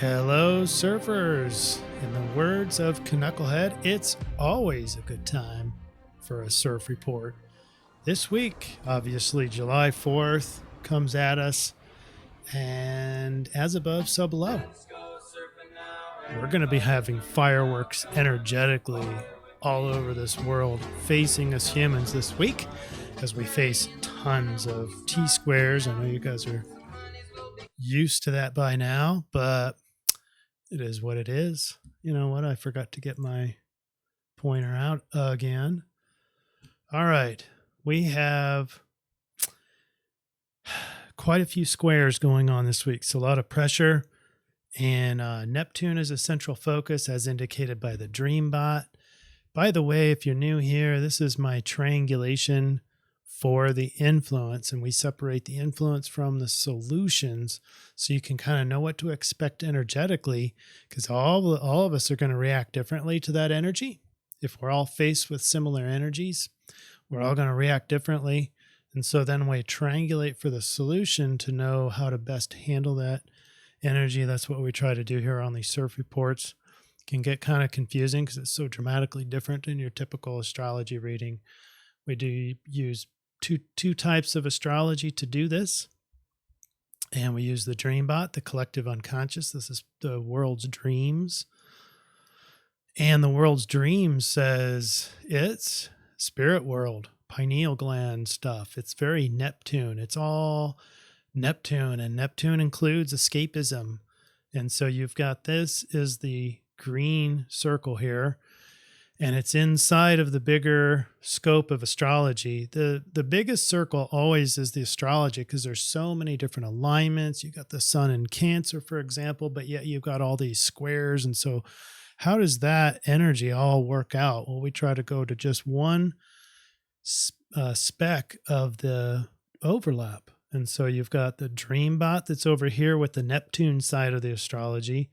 Hello, surfers. In the words of Knucklehead, it's always a good time for a surf report. This week, obviously, July 4th comes at us, and as above, so below. We're going to be having fireworks energetically all over this world facing us humans this week as we face tons of T-squares. I know you guys are used to that by now, but it is what it is. You know what? I forgot to get my pointer out again. All right. We have quite a few squares going on this week. So a lot of pressure. And Neptune is a central focus as indicated by the Dreambot. By the way, if you're new here, this is my triangulation for the influence, and we separate the influence from the solutions so you can kind of know what to expect energetically, because all of us are going to react differently to that energy. If we're all faced with similar energies, we're all going to react differently. And so then we triangulate for the solution to know how to best handle that energy. That's what we try to do here on these surf reports. It can get kind of confusing because it's so dramatically different than your typical astrology reading. We do use two types of astrology to do this. And we use the Dreambot, the collective unconscious. This is the world's dreams. And the world's dreams says it's spirit world, pineal gland stuff. It's very Neptune. It's all Neptune, and Neptune includes escapism. And so you've got, this is the green circle here, and it's inside of the bigger scope of astrology. The biggest circle always is the astrology, because there's so many different alignments. You got the sun in Cancer, for example, but yet you've got all these squares. And so how does that energy all work out? Well, we try to go to just one speck of the overlap. And so you've got the Dreambot that's over here with the Neptune side of the astrology.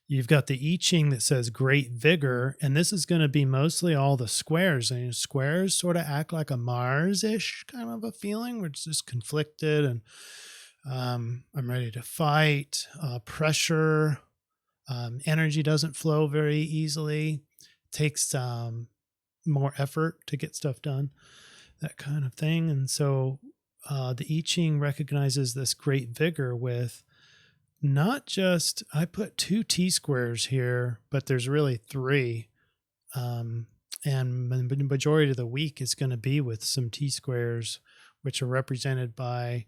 You've got the I-Ching that says great vigor, and this is going to be mostly all the squares. And squares sort of act like a Mars-ish kind of a feeling, where it's just conflicted and I'm ready to fight, pressure, energy doesn't flow very easily, it takes more effort to get stuff done, that kind of thing. And so the I-Ching recognizes this great vigor with not just, I put 2 T-squares here, but there's really 3. And the majority of the week is going to be with some T-squares, which are represented by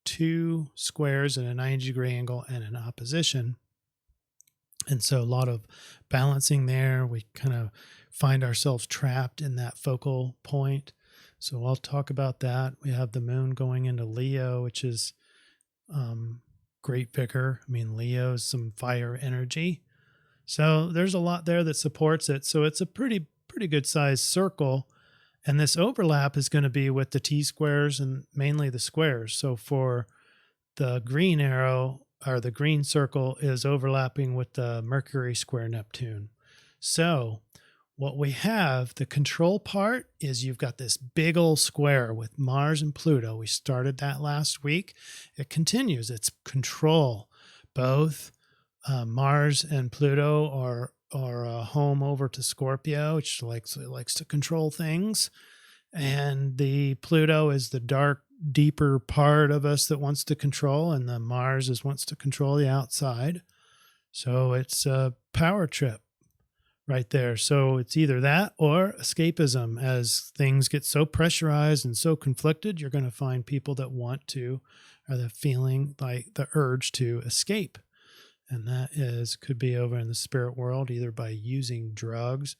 2 squares at a 90-degree angle and an opposition. And so a lot of balancing there. We kind of find ourselves trapped in that focal point. So I'll talk about that. We have the moon going into Leo, which is great vigor. I mean, Leo's some fire energy. So there's a lot there that supports it. So it's a pretty good sized circle. And this overlap is going to be with the T-squares and mainly the squares. So for the green arrow, or the green circle, is overlapping with the Mercury square Neptune. So what we have, the control part, is you've got this big old square with Mars and Pluto. We started that last week. It continues. It's control. Both Mars and Pluto are home over to Scorpio, which likes to control things. And the Pluto is the dark, deeper part of us that wants to control, and the Mars wants to control the outside. So it's a power trip right there. So it's either that or escapism. As things get so pressurized and so conflicted, you're going to find people that want to, or the feeling like the urge to escape. And that could be over in the spirit world, either by using drugs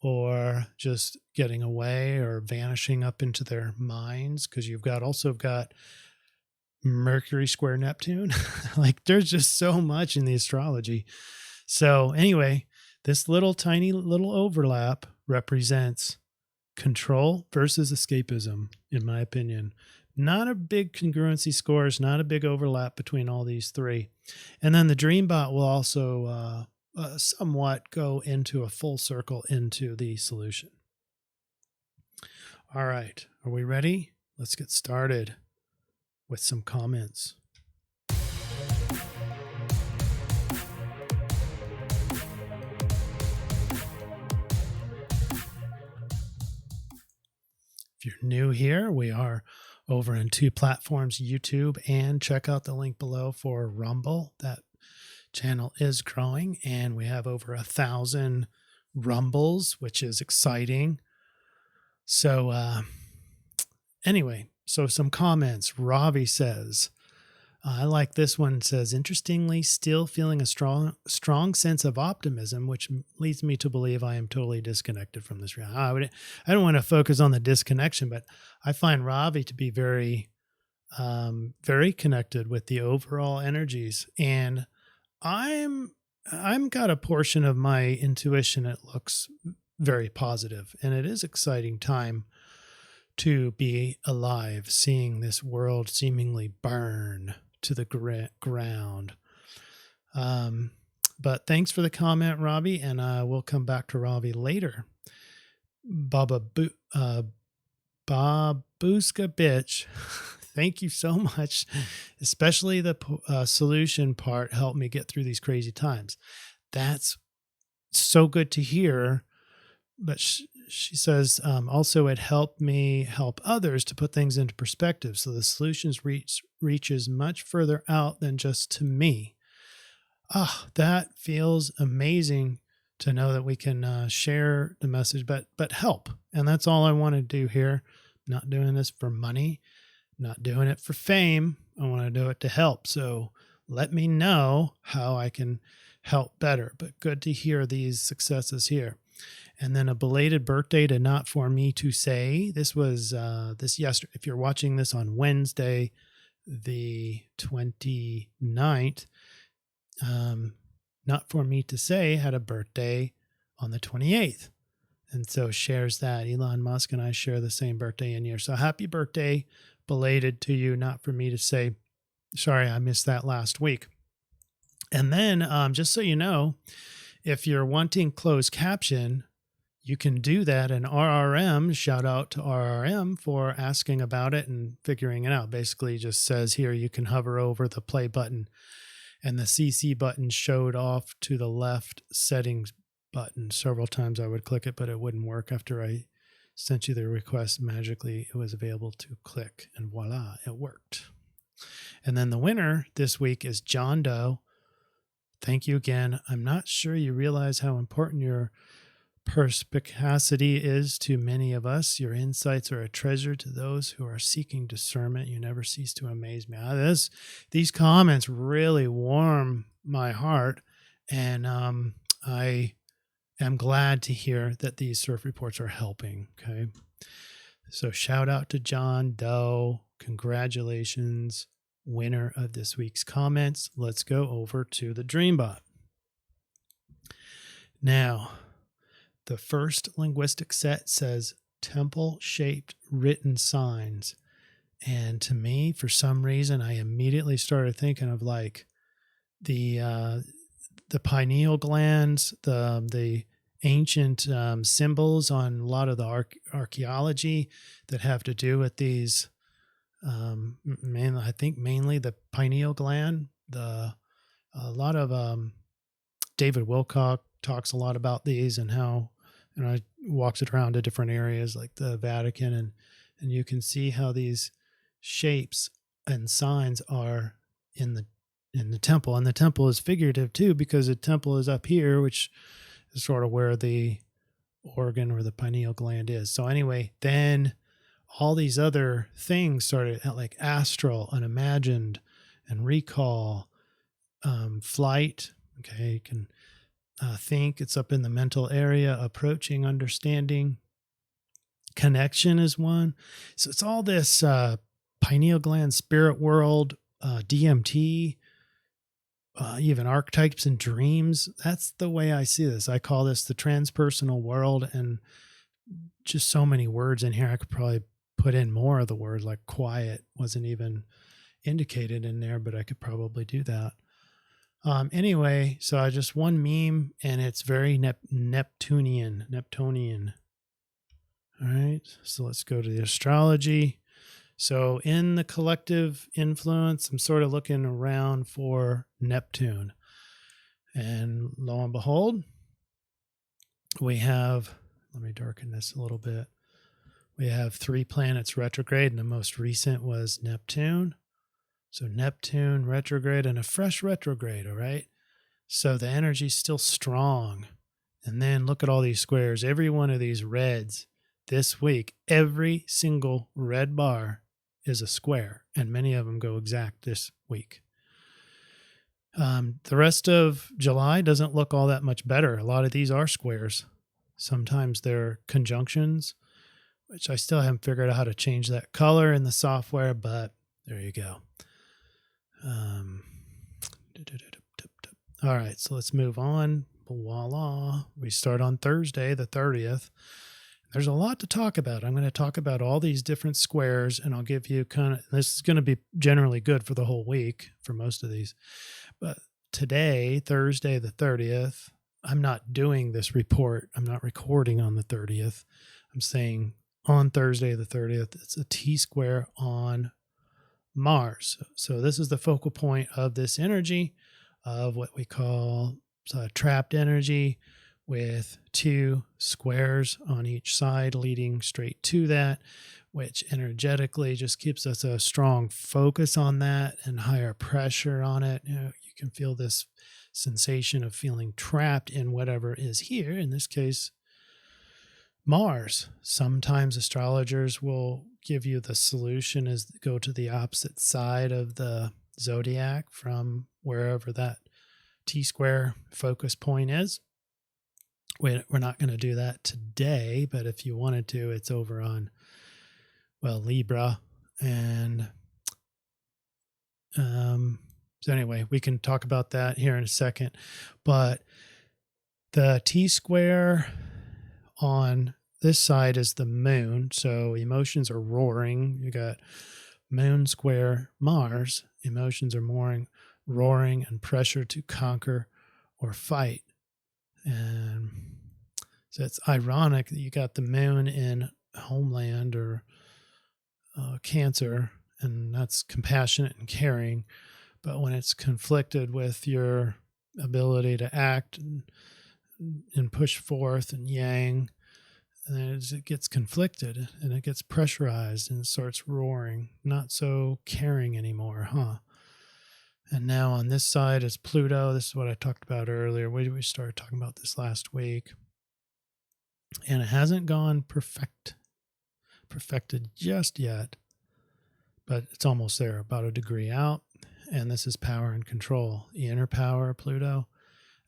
or just getting away or vanishing up into their minds. Because you've also got Mercury square Neptune. Like, there's just so much in the astrology. So anyway, this tiny little overlap represents control versus escapism, in my opinion. Not a big congruency scores, not a big overlap between all these 3. And then the Dreambot will also somewhat go into a full circle into the solution. All right, are we ready? Let's get started with some comments. If you're new here, we are over in 2 platforms, YouTube, and check out the link below for Rumble. That channel is growing, and we have over 1,000 Rumbles, which is exciting. So anyway, so some comments. Ravi says, I like this one. It says, interestingly, still feeling a strong sense of optimism, which leads me to believe I am totally disconnected from this reality. I don't want to focus on the disconnection, but I find Ravi to be very, very connected with the overall energies. And I'm got a portion of my intuition that looks very positive, and it is exciting time to be alive, seeing this world seemingly burn to the ground. But thanks for the comment, Robbie, and we'll come back to Robbie later. Babuska bitch, thank you so much. Especially the solution part helped me get through these crazy times. That's so good to hear. But she says, also it helped me help others to put things into perspective. So the solutions reaches much further out than just to me. That feels amazing to know that we can share the message, but help. And that's all I want to do here. I'm not doing this for money, not doing it for fame. I want to do it to help. So let me know how I can help better. But good to hear these successes here. And then a belated birthday to Not For Me To Say. This was this yesterday. If you're watching this on Wednesday, the 29th, Not For Me To Say had a birthday on the 28th. And so shares that. Elon Musk and I share the same birthday in year. So happy birthday, belated to you, Not For Me To Say. Sorry, I missed that last week. And then just so you know, if you're wanting closed caption, you can do that in RRM. Shout out to RRM for asking about it and figuring it out. Basically, just says here you can hover over the play button, and the CC button showed off to the left settings button. Several times I would click it, but it wouldn't work. After I sent you the request, magically it was available to click, and voila, it worked. And then the winner this week is John Doe. Thank you again. I'm not sure you realize how important your perspicacity is to many of us. Your insights are a treasure to those who are seeking discernment. You never cease to amaze me. These comments really warm my heart, and I am glad to hear that these surf reports are helping. Okay, so shout out to John Doe. Congratulations, winner of this week's comments. Let's go over to the Dreambot. Now, the first linguistic set says temple-shaped written signs. And to me, for some reason, I immediately started thinking of like the pineal glands, the ancient symbols on a lot of the archaeology that have to do with these. I think mainly the pineal gland. A lot of David Wilcock talks a lot about these and how, walks it around to different areas like the Vatican, and you can see how these shapes and signs are in the temple. And the temple is figurative too, because the temple is up here, which is sort of where the organ or the pineal gland is. So anyway, then all these other things started, like astral, unimagined, and recall, flight. Okay, you can think, it's up in the mental area, approaching, understanding, connection is one. So it's all this pineal gland, spirit world, DMT, even archetypes and dreams. That's the way I see this. I call this the transpersonal world, and just so many words in here. I could probably put in more of the word, like quiet wasn't even indicated in there, but I could probably do that. Anyway, so I just one meme, and it's very Neptunian. All right, so let's go to the astrology. So in the collective influence, I'm sort of looking around for Neptune. And lo and behold, we have, let me darken this a little bit. We have 3 planets retrograde, and the most recent was Neptune. So Neptune retrograde and a fresh retrograde, all right? So the energy's still strong. And then look at all these squares. Every one of these reds this week, every single red bar is a square, and many of them go exact this week. The rest of July doesn't look all that much better. A lot of these are squares. Sometimes they're conjunctions, which I still haven't figured out how to change that color in the software, but there you go. All right, so let's move on. Voila. We start on Thursday, the 30th. There's a lot to talk about. I'm going to talk about all these different squares, and I'll give you this is going to be generally good for the whole week for most of these. But today, Thursday, the 30th, I'm not doing this report. I'm not recording on the 30th. I'm saying on Thursday, the 30th, it's a T-square on Mars. So this is the focal point of this energy of what we call trapped energy, with 2 squares on each side leading straight to that, which energetically just keeps us a strong focus on that and higher pressure on it. You can feel this sensation of feeling trapped in whatever is here, in this case, Mars. Sometimes astrologers will give you the solution is go to the opposite side of the zodiac from wherever that T-square focus point is. We're not going to do that today, but if you wanted to, it's over on, Libra. And so anyway, we can talk about that here in a second. But the T-square on this side is the moon. So emotions are roaring. You got moon square Mars. Emotions are roaring and pressure to conquer or fight. And so it's ironic that you got the moon in homeland or Cancer, and that's compassionate and caring. But when it's conflicted with your ability to act and push forth and yang, and it gets conflicted and it gets pressurized and it starts roaring, not so caring anymore, huh? And now on this side is Pluto. This is what I talked about earlier. We started talking about this last week. And it hasn't gone perfected just yet, but it's almost there, about a degree out. And this is power and control. The inner power, Pluto.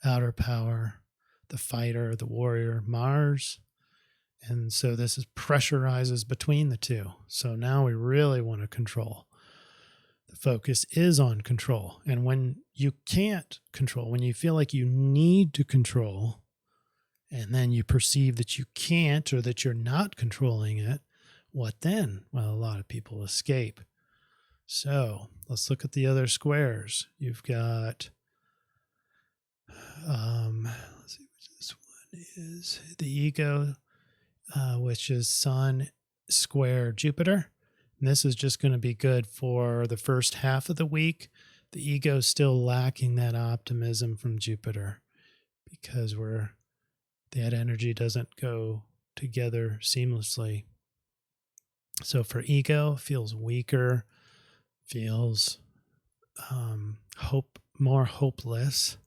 Outer power, the fighter, the warrior, Mars. And so this pressurizes between the two. So now we really want to control. The focus is on control. And when you can't control, when you feel like you need to control, and then you perceive that you can't or that you're not controlling it, what then? Well, a lot of people escape. So let's look at the other squares. You've got, let's see which this one is. The ego, which is Sun square Jupiter. And this is just going to be good for the first half of the week. The ego is still lacking that optimism from Jupiter because that energy doesn't go together seamlessly. So for ego, feels weaker, feels more hopeless.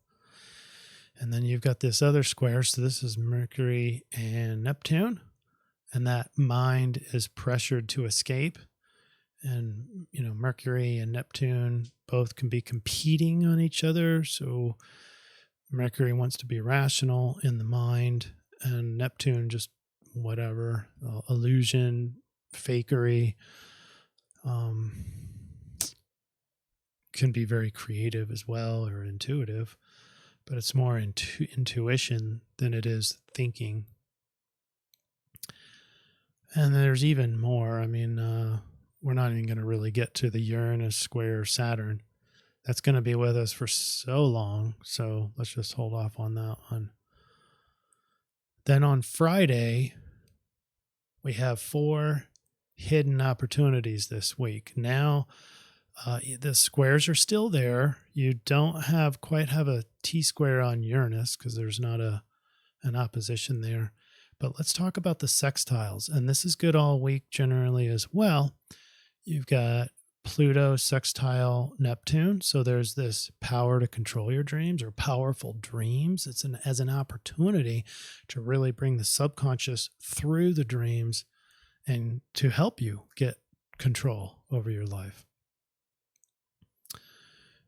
And then you've got this other square. So this is Mercury and Neptune. And that mind is pressured to escape. And, Mercury and Neptune both can be competing on each other. So Mercury wants to be rational in the mind, and Neptune just whatever, illusion, fakery, can be very creative as well, or intuitive, but it's more intuition than it is thinking. And there's even more. I mean, we're not even going to really get to the Uranus square Saturn. That's going to be with us for so long, so let's just hold off on that one. Then on Friday, we have 4 hidden opportunities this week. Now, the squares are still there. You don't quite have a T-square on Uranus because there's not an opposition there. But let's talk about the sextiles. And this is good all week generally as well. You've got Pluto sextile Neptune. So there's this power to control your dreams or powerful dreams. It's as an opportunity to really bring the subconscious through the dreams and to help you get control over your life.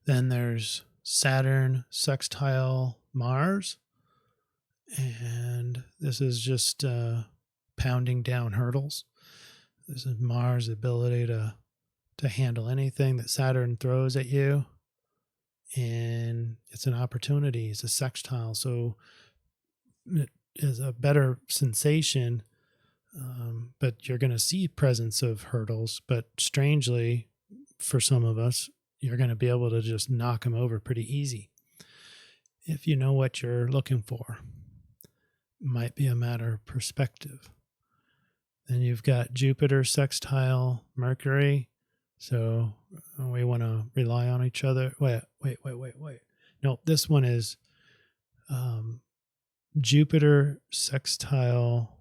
Then there's Saturn sextile Mars. And this is just pounding down hurdles. This is Mars' ability to handle anything that Saturn throws at you. And it's an opportunity. It's a sextile. So it is a better sensation, but you're going to see presence of hurdles. But strangely, for some of us, you're going to be able to just knock them over pretty easy if you know what you're looking for. Might be a matter of perspective. Then you've got Jupiter sextile Mercury. So we want to rely on each other. Wait. No, this one is Jupiter sextile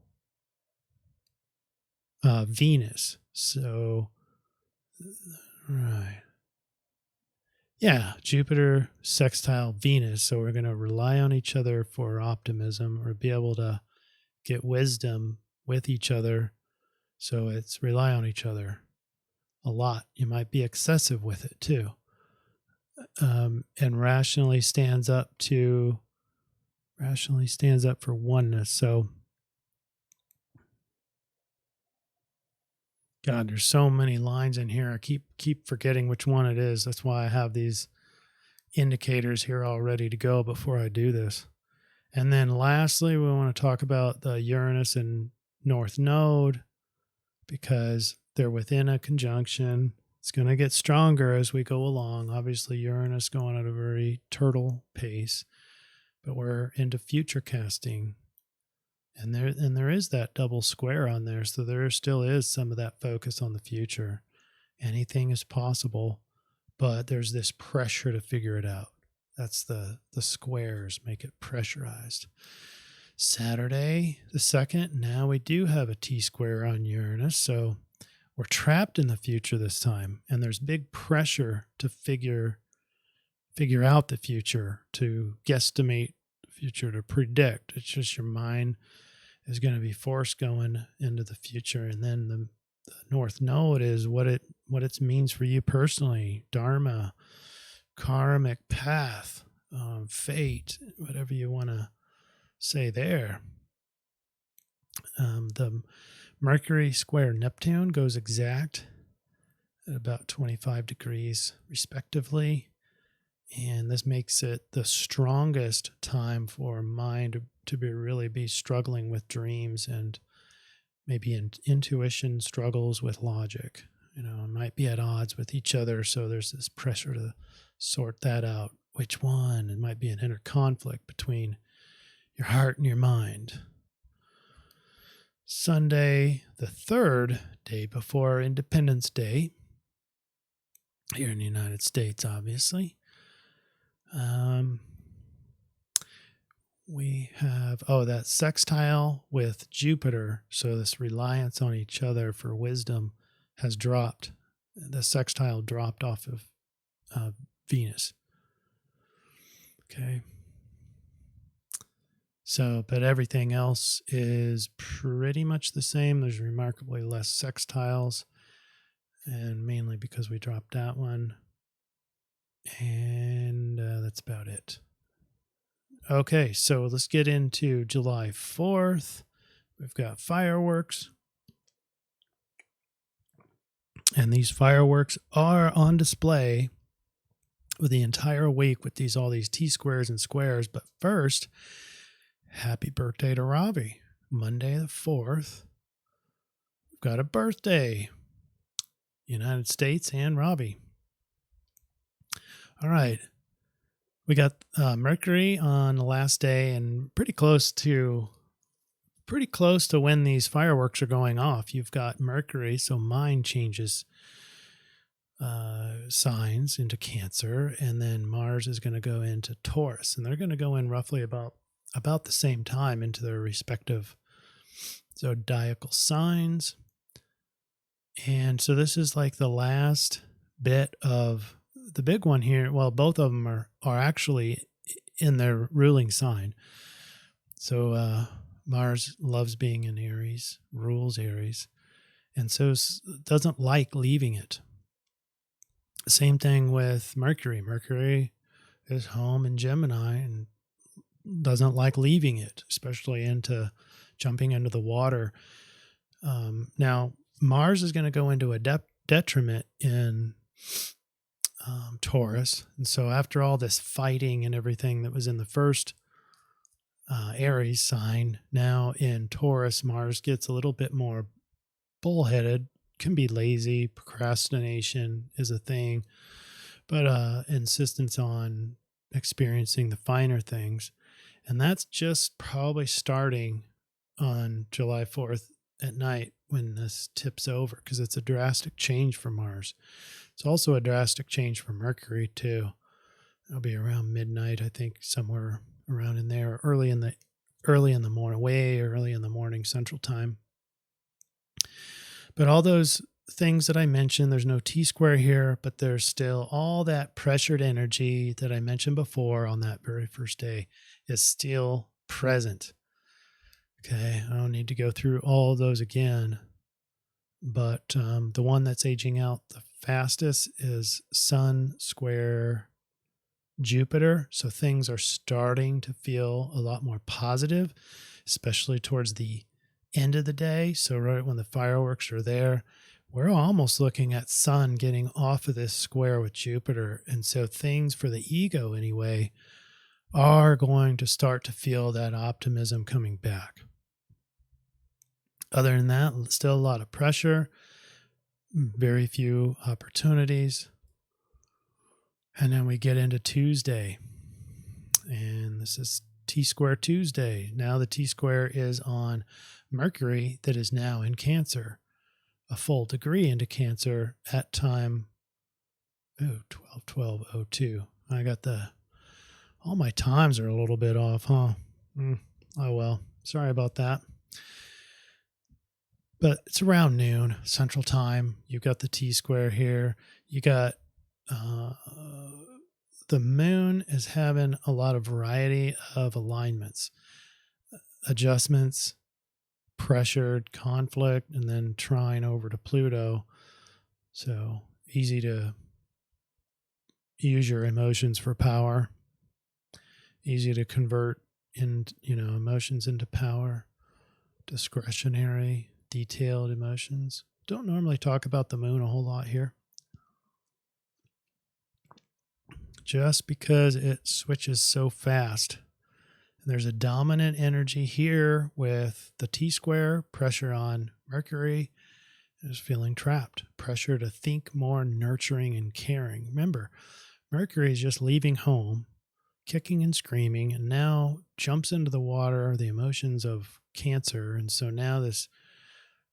Venus. So, right. Yeah, Jupiter sextile Venus. So we're going to rely on each other for optimism or be able to get wisdom with each other. So it's rely on each other a lot. You might be excessive with it too. And rationally stands up for oneness. So God, there's so many lines in here. I keep forgetting which one it is. That's why I have these indicators here all ready to go before I do this. And then lastly, we want to talk about the Uranus and North Node because they're within a conjunction. It's going to get stronger as we go along. Obviously, Uranus going at a very turtle pace, but we're into future casting. And there is that double square on there, so there still is some of that focus on the future. Anything is possible, but there's this pressure to figure it out. That's the squares make it pressurized. Saturday, the 2nd, now we do have a T-square on Uranus, so we're trapped in the future this time, and there's big pressure to figure out the future, to guesstimate the future, to predict. It's just your mind is going to be forced going into the future. And then the North Node is what it means for you personally, dharma, karmic path, fate, whatever you want to say there. The Mercury square Neptune goes exact at about 25 degrees respectively. And this makes it the strongest time for mind to really be struggling with dreams and maybe intuition struggles with logic. It might be at odds with each other. So there's this pressure to sort that out. Which one? It might be an inner conflict between your heart and your mind. Sunday, the 3rd, day before Independence Day, here in the United States, obviously. We have, that sextile with Jupiter. So this reliance on each other for wisdom has dropped. The sextile dropped off of Venus. Okay. So, but everything else is pretty much the same. There's remarkably less sextiles, and mainly because we dropped that one. And that's about it. Okay, so let's get into July 4th. We've got fireworks. And these fireworks are on display for the entire week with all these T-squares and squares. But first, happy birthday to Ravi. Monday the 4th. We've got a birthday. United States and Ravi. All right. We got Mercury on the last day and pretty close to when these fireworks are going off. You've got Mercury, so mind changes signs into Cancer, and then Mars is going to go into Taurus, and they're going to go in roughly about the same time into their respective zodiacal signs. And so this is like the last bit of the big one here. Well, both of them are actually in their ruling sign. So Mars loves being in Aries, rules Aries, and so doesn't like leaving it. Same thing with Mercury. Mercury is home in Gemini and doesn't like leaving it, especially into jumping into the water. Now, Mars is going to go into a detriment in Taurus. And so after all this fighting and everything that was in the first Aries sign, now in Taurus, Mars gets a little bit more bullheaded, can be lazy, procrastination is a thing, but insistence on experiencing the finer things. And that's just probably starting on July 4th at night when this tips over, because it's a drastic change for Mars. It's also a drastic change for Mercury too. It'll be around midnight, I think, somewhere around in there, early in the morning, way early in the morning Central Time. But all those things that I mentioned, there's no T-square here, but there's still all that pressured energy that I mentioned before on that very first day is still present. Okay, I don't need to go through all of those again, but the one that's aging out the fastest is Sun square Jupiter. So things are starting to feel a lot more positive, especially towards the end of the day. So right when the fireworks are there, we're almost looking at Sun getting off of this square with Jupiter. And so things for the ego anyway are going to start to feel that optimism coming back. Other than that, still a lot of pressure, very few opportunities. And then we get into Tuesday, and this is T-square Tuesday. Now the T-square is on Mercury that is now in Cancer, a full degree into Cancer at time 12/12/02. I got all my times are a little bit off, huh? Oh well, sorry about that. But it's around noon Central Time. You've got the T-square here. You got the moon is having a lot of variety of alignments, adjustments, pressured, conflict, and then trine over to Pluto. So easy to use your emotions for power, easy to convert emotions into power, discretionary, detailed emotions. Don't normally talk about the moon a whole lot here, just because it switches so fast. And there's a dominant energy here with the T-square, pressure on Mercury, is feeling trapped, pressure to think more nurturing and caring. Remember, Mercury is just leaving home, kicking and screaming, and now jumps into the water, the emotions of Cancer. And so now this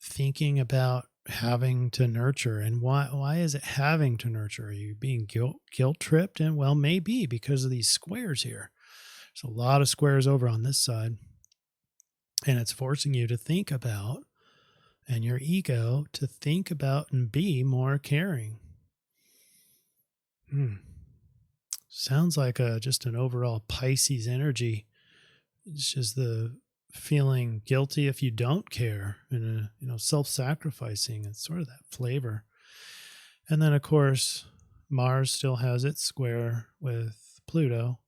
thinking about having to nurture. And why is it having to nurture? Are you being guilt tripped? And well, maybe because of these squares here. There's a lot of squares over on this side, and it's forcing you to think about, and your ego to think about and be more caring. Sounds like just an overall Pisces energy. It's just the feeling guilty if you don't care, and self-sacrificing. It's sort of that flavor. And then of course Mars still has its square with Pluto.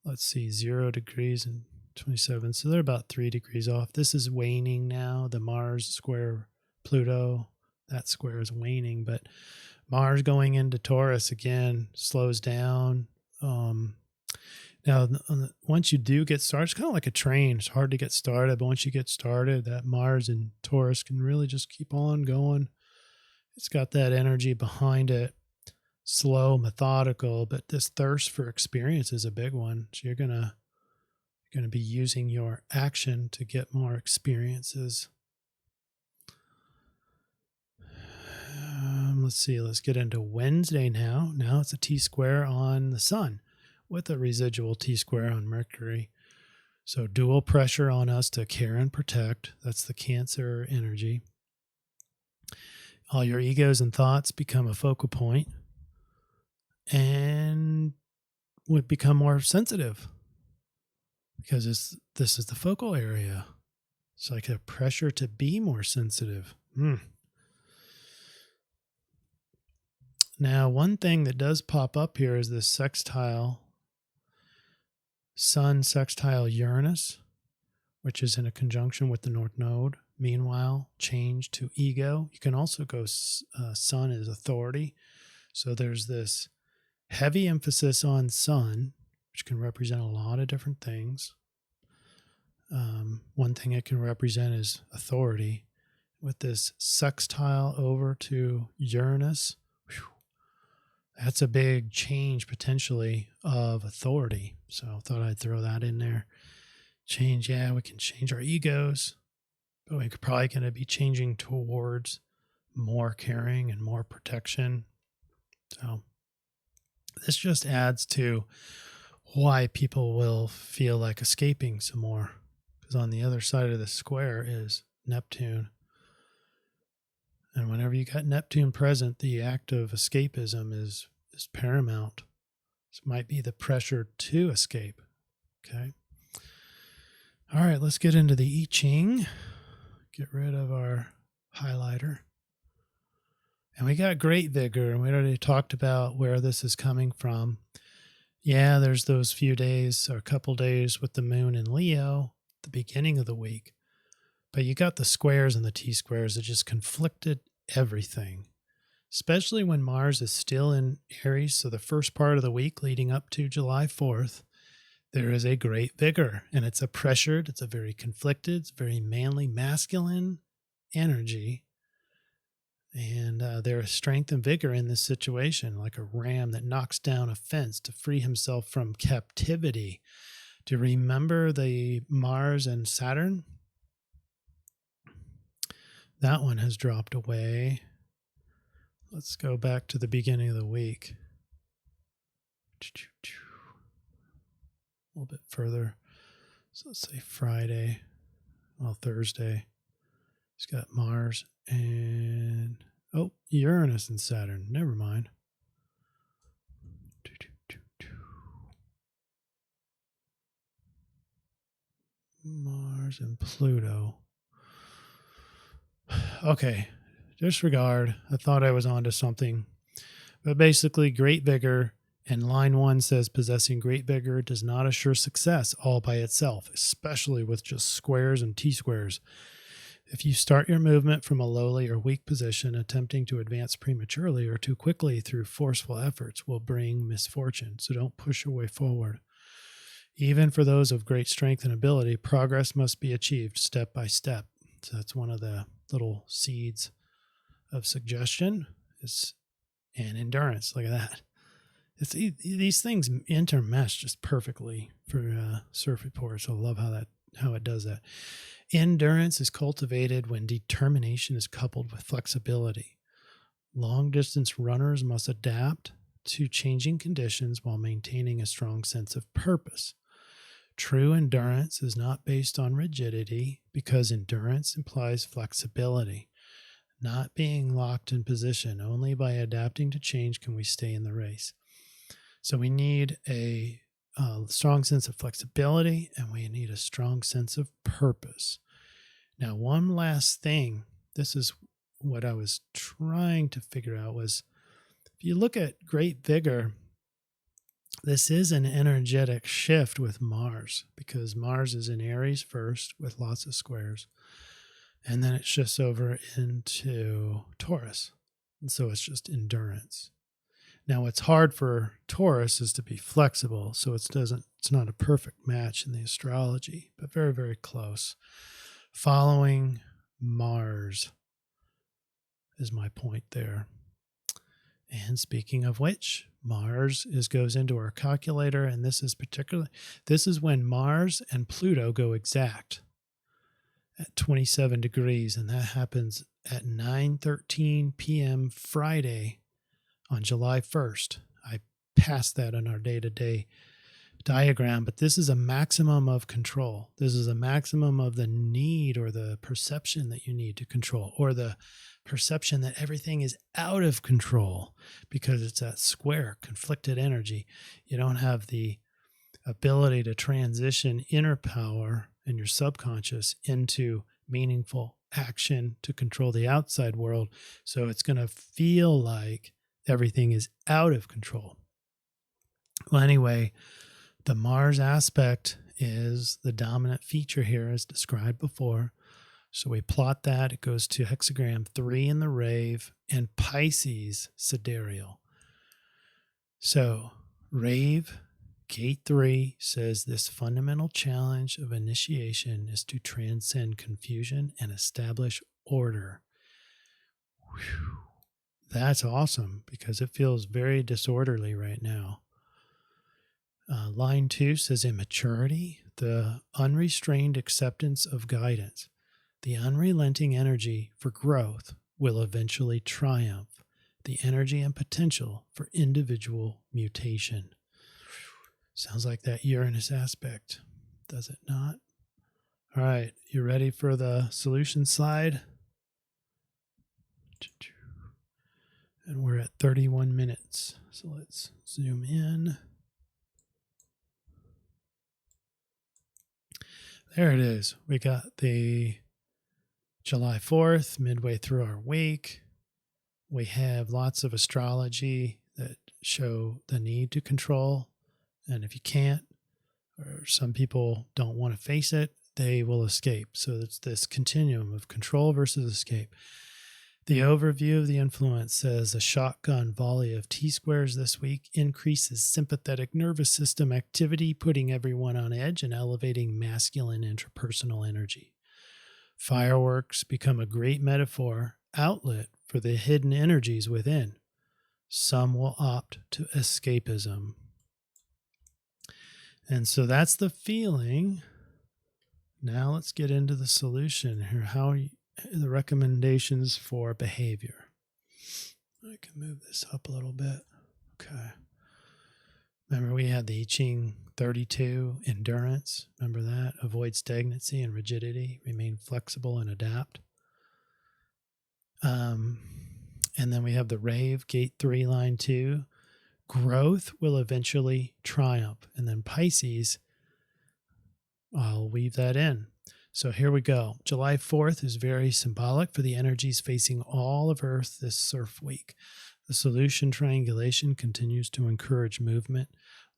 Let's see, 0 degrees and 27, so they're about 3 degrees off. This is waning now, the Mars square Pluto, that square is waning, but Mars going into Taurus again slows down. Now, once you do get started, it's kind of like a train. It's hard to get started, but once you get started, that Mars in Taurus can really just keep on going. It's got that energy behind it, slow, methodical, but this thirst for experience is a big one. So you're gonna be using your action to get more experiences. Let's see. Let's get into Wednesday now. Now it's a T-square on the Sun, with a residual T-square on Mercury. So dual pressure on us to care and protect. That's the Cancer energy. All your egos and thoughts become a focal point and would become more sensitive because this is the focal area. It's like a pressure to be more sensitive. Now, one thing that does pop up here is this sextile, Sun sextile Uranus, which is in a conjunction with the North Node. Meanwhile, change to ego. You can also go Sun as authority. So there's this heavy emphasis on Sun, which can represent a lot of different things. One thing it can represent is authority. With this sextile over to Uranus, that's a big change potentially of authority. So I thought I'd throw that in there. Change, yeah, we can change our egos, but we're probably going to be changing towards more caring and more protection. So this just adds to why people will feel like escaping some more. Because on the other side of the square is Neptune. And whenever you got Neptune present, the act of escapism is paramount. This might be the pressure to escape. Okay. All right, let's get into the I-Ching. Get rid of our highlighter. And we got great vigor, and we already talked about where this is coming from. Yeah, there's those few days or a couple days with the moon in Leo, the beginning of the week. But you got the squares and the T-squares that just conflicted everything, especially when Mars is still in Aries. So the first part of the week leading up to July 4th, there is a great vigor, and it's a pressured, it's a very conflicted, it's very manly, masculine energy. And there is strength and vigor in this situation, like a ram that knocks down a fence to free himself from captivity. Do you remember the Mars and Saturn? That one has dropped away. Let's go back to the beginning of the week. A little bit further. So let's say Friday. Well, Thursday. It's got Mars and Uranus and Saturn. Never mind. Mars and Pluto. Okay, disregard. I thought I was onto something. But basically, great vigor, and line 1 says possessing great vigor does not assure success all by itself, especially with just squares and T-squares. If you start your movement from a lowly or weak position, attempting to advance prematurely or too quickly through forceful efforts will bring misfortune, so don't push your way forward. Even for those of great strength and ability, progress must be achieved step by step. So that's one of the little seeds of suggestion and endurance. Look at that. These things intermesh just perfectly for CIRF reports. I love how it does that. Endurance is cultivated when determination is coupled with flexibility. Long-distance runners must adapt to changing conditions while maintaining a strong sense of purpose. True endurance is not based on rigidity because endurance implies flexibility. Not being locked in position, only by adapting to change can we stay in the race. So we need a strong sense of flexibility, and we need a strong sense of purpose. Now, one last thing, this is what I was trying to figure out, was if you look at great vigor, this is an energetic shift with Mars, because Mars is in Aries first with lots of squares, and then it shifts over into Taurus. And so it's just endurance. Now, what's hard for Taurus is to be flexible, so it's not a perfect match in the astrology, but very, very close. Following Mars is my point there. And speaking of which, Mars goes into our calculator, and this is when Mars and Pluto go exact at 27 degrees, and that happens at 9:13 p.m. Friday on July 1st. I passed that on our day-to-day diagram, but this is a maximum of control. This is a maximum of the need or the perception that you need to control, or the perception that everything is out of control, because it's that square conflicted energy. You don't have the ability to transition inner power in your subconscious into meaningful action to control the outside world. So it's going to feel like everything is out of control. Well, anyway, the Mars aspect is the dominant feature here, as described before. So we plot that. It goes to hexagram 3 in the rave and Pisces sidereal. So rave, gate 3 says this fundamental challenge of initiation is to transcend confusion and establish order. Whew. That's awesome, because it feels very disorderly right now. Line 2 says immaturity, the unrestrained acceptance of guidance. The unrelenting energy for growth will eventually triumph. The energy and potential for individual mutation. Sounds like that Uranus aspect, does it not? All right, you ready for the solution slide? And we're at 31 minutes. So let's zoom in. There it is. We got the July 4th, midway through our week. We have lots of astrology that show the need to control. And if you can't, or some people don't want to face it, they will escape. So it's this continuum of control versus escape. The overview of the influence says a shotgun volley of T-squares this week increases sympathetic nervous system activity, putting everyone on edge and elevating masculine interpersonal energy. Fireworks become a great metaphor outlet for the hidden energies within. Some will opt to escapism. And so that's the feeling. Now let's get into the solution here. The recommendations for behavior. I can move this up a little bit. Okay. Remember we had the I-Ching 32, endurance. Remember that? Avoid stagnancy and rigidity. Remain flexible and adapt. And then we have the rave, gate 3, line 2. Growth will eventually triumph. And then Pisces, I'll weave that in. So here we go. July 4th is very symbolic for the energies facing all of Earth this CIRF week. The solution triangulation continues to encourage movement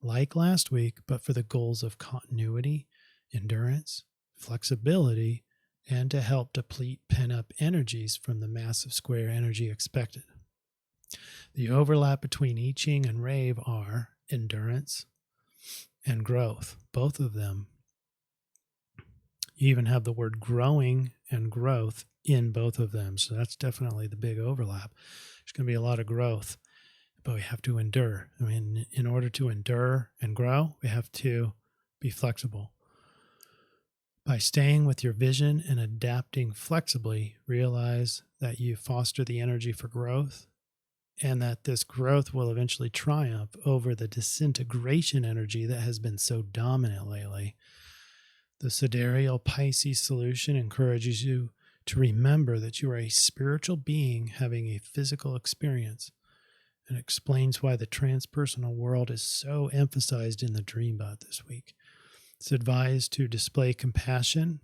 like last week, but for the goals of continuity, endurance, flexibility, and to help deplete pent-up energies from the massive square energy expected. The overlap between I-Ching and rave are endurance and growth, both of them. You even have the word growing and growth in both of them. So that's definitely the big overlap. There's going to be a lot of growth, but we have to endure. I mean, in order to endure and grow, we have to be flexible. By staying with your vision and adapting flexibly, realize that you foster the energy for growth, and that this growth will eventually triumph over the disintegration energy that has been so dominant lately. The Sidereal Pisces solution encourages you to remember that you are a spiritual being having a physical experience, and explains why the transpersonal world is so emphasized in the Dreambot this week. It's advised to display compassion,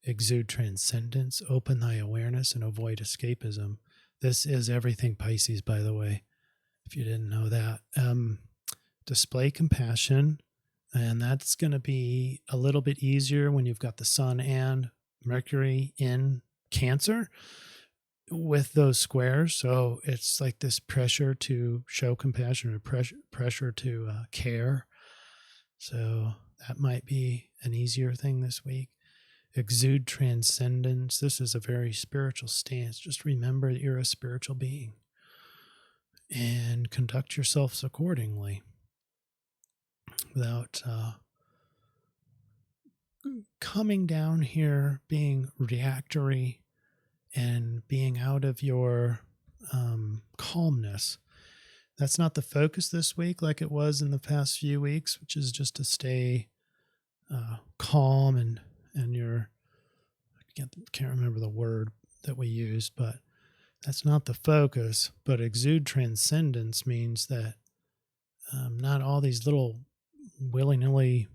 exude transcendence, open thy awareness, and avoid escapism. This is everything Pisces, by the way, if you didn't know that. Display compassion. And that's going to be a little bit easier when you've got the Sun and Mercury in Cancer with those squares. So it's like this pressure to show compassion, or pressure to care. So that might be an easier thing this week. Exude transcendence. This is a very spiritual stance. Just remember that you're a spiritual being and conduct yourselves accordingly, without coming down here being reactory and being out of your calmness. That's not the focus this week like it was in the past few weeks, which is just to stay calm and I can't remember the word that we use, but that's not the focus. But exude transcendence means that not all these little willy-nilly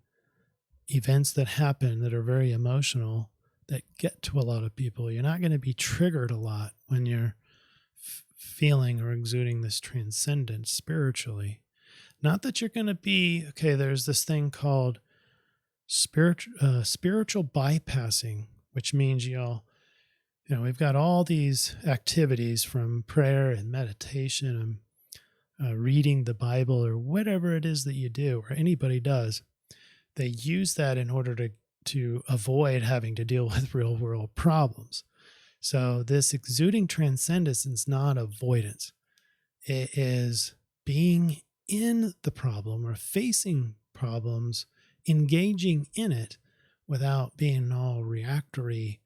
events that happen that are very emotional that get to a lot of people. You're not going to be triggered a lot when you're feeling or exuding this transcendence spiritually. Not that you're going to be, okay, there's this thing called spiritual bypassing, which means we've got all these activities from prayer and meditation and reading the Bible or whatever it is that you do or anybody does. They use that in order to avoid having to deal with real world problems. So this exuding transcendence is not avoidance. It is being in the problem or facing problems, engaging in it without being all reactory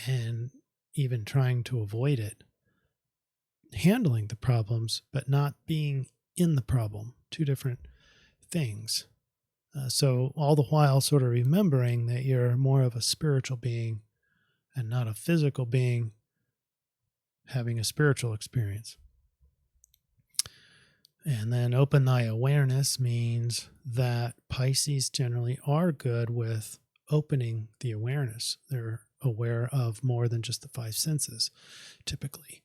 and even trying to avoid it. Handling the problems, but not being in the problem. Two different things. So all the while sort of remembering that you're more of a spiritual being and not a physical being having a spiritual experience. And then open thy awareness means that Pisces generally are good with opening the awareness. They're aware of more than just the five senses, typically,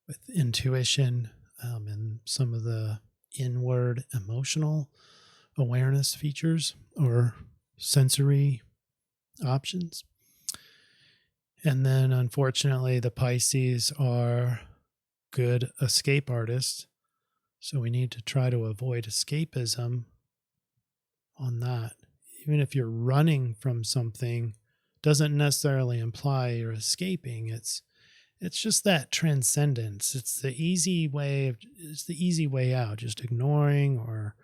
with intuition and some of the inward emotional awareness features or sensory options. And then, unfortunately, the Pisces are good escape artists. So we need to try to avoid escapism on that. Even if you're running from something, doesn't necessarily imply you're escaping. It's just that transcendence. It's the easy way out, just ignoring or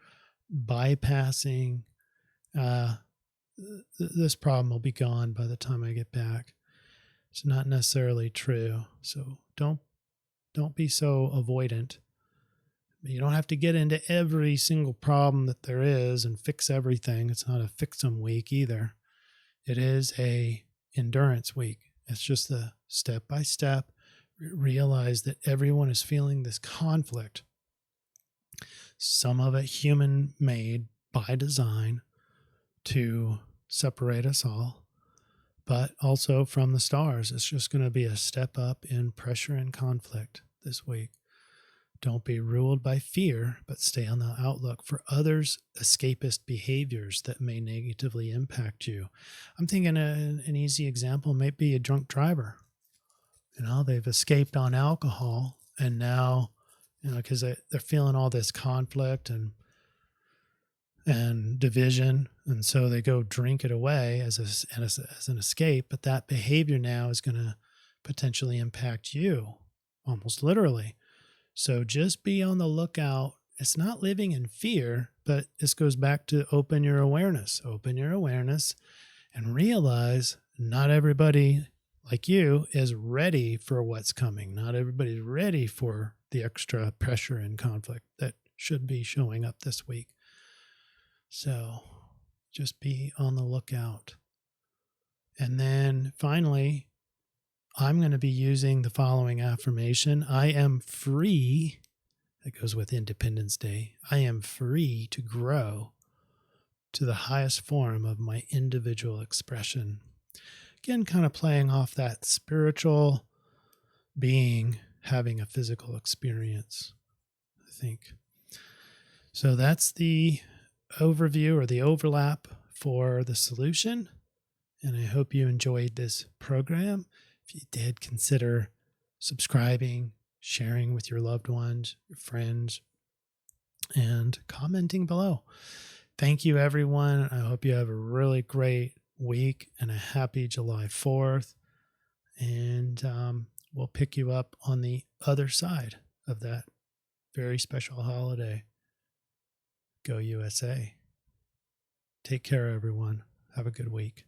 bypassing. This problem will be gone by the time I get back. It's not necessarily true. So don't be so avoidant. You don't have to get into every single problem that there is and fix everything. It's not a fix-em week either. It is a endurance week. It's just a step-by-step. Realize that everyone is feeling this conflict. Some of it human-made by design to separate us all, but also from the stars. It's just going to be a step up in pressure and conflict this week. Don't be ruled by fear, but stay on the outlook for others' escapist behaviors that may negatively impact you. I'm thinking an easy example might be a drunk driver. They've escaped on alcohol, and now, because they're feeling all this conflict and division, and so they go drink it away as an escape. But that behavior now is going to potentially impact you, almost literally. So just be on the lookout. It's not living in fear, but this goes back to open your awareness. Open your awareness and realize not everybody like you is ready for what's coming. Not everybody's ready for the extra pressure and conflict that should be showing up this week. So just be on the lookout. And then finally, I'm going to be using the following affirmation. I am free. That goes with Independence Day. I am free to grow to the highest form of my individual expression. Again, kind of playing off that spiritual being having a physical experience, I think. So that's the overview or the overlap for the solution. And I hope you enjoyed this program. If you did, consider subscribing, sharing with your loved ones, your friends, and commenting below. Thank you, everyone. I hope you have a really great week and a happy July 4th. And we'll pick you up on the other side of that very special holiday. Go USA. Take care, everyone. Have a good week.